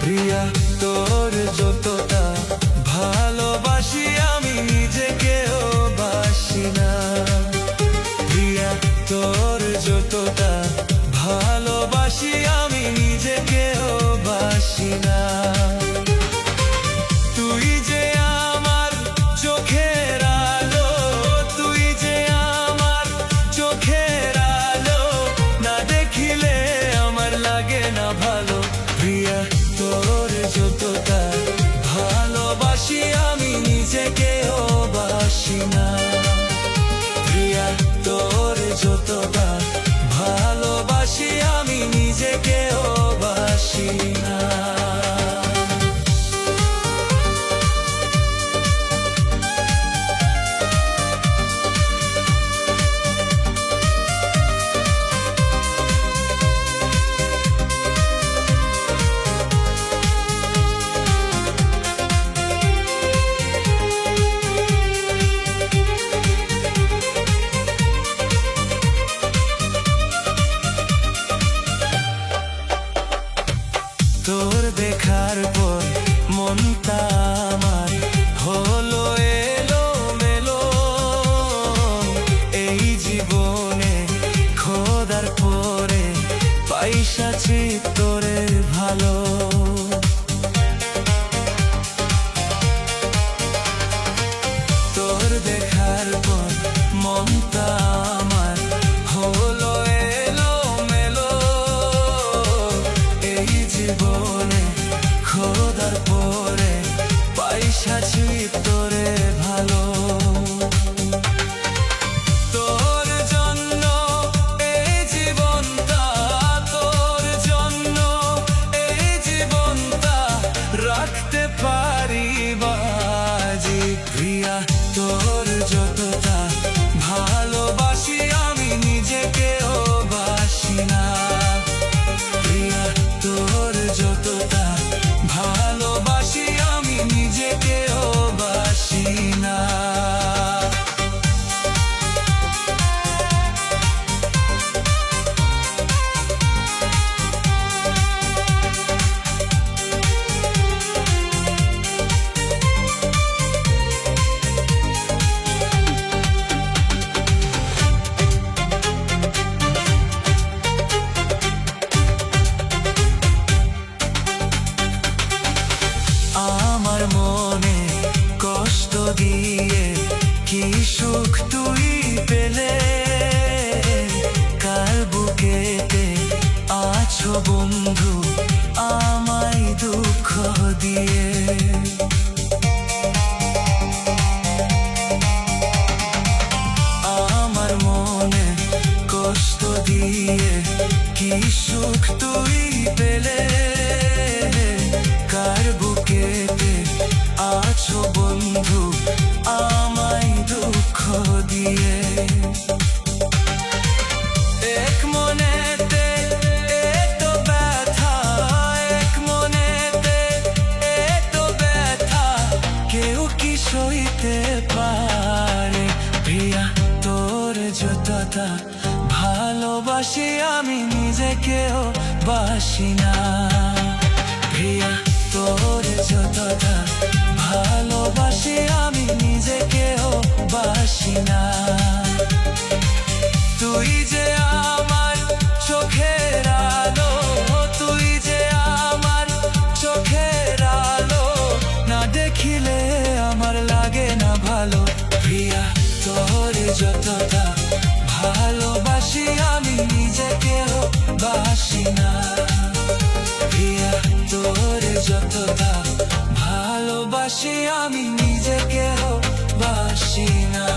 প্রিয়া তোর যতটা ভালোবাসি আমি নিজেকেও বাসি না। প্রিয়া তোর যতটা ভালোবাসি আমি নিজেকেও বাসি না। তুই যে আমার চোখের আলো, তুই যে আমার চোখের আলো, না দেখিলে আমার লাগে না ভালো। প্রিয়া তোর যতটা ভালোবাসি আমি নিজেকেও বাসি না। প্রিয়া তোর যতটা ভালোবাসি আমি নিজেকেও বাসি না। তোর দেখার পর মনটা আমার হলো এলোমেলো। এই জীবনে খোদার পরে পাইসাছি তোরে ভালো। তোর দেখার পর মনটা আমার হলো এলোমেলো। এই জীবনে খোদার পরে পাইসাছি তোরে ভালো। তোর জন্য এই জীবনটা, তোর জন্য এই জীবনটা রাখতে পারি বাজি। প্রিয়া তোর যতটা ভালোবাসি আমি নিজেকেও বাসি না। প্রিয়া তোর যতটা ভালোবাসি আমি নিজেকেও বাসি না। আমার মনে কষ্ট দিয়ে কি সুখ তুই পেলে, কার বুকেতে আছো বন্ধু আমায় দুঃখ দিয়ে। আমার মনে কষ্ট দিয়ে কি সুখ তুই পেলে, কার বুকেতে আছো বন্ধু আমায় দুঃখ দিয়ে। এক মনেতে এত ব্যথা, এক মনেতে এত ব্যথা, কেউ কি সইতে পারে? প্রিয়া তোর যতটা ভালোবাসি আমি নিজেকেও বাসি না। প্রিয়া তোর যতটা ভালোবাসি আমি নিজেকেও বাসি না। তুই যে আমার চোখের আলো, তুই যে আমার চোখের আলো, না দেখিলে আমার লাগে না ভালো। প্রিয়া তোর যতটা ভালোবাসি আমি নিজেকেও বাসি না। প্রিয়া তোর যতটা ভালোবাসি আমি নিজেকেও বাসি না।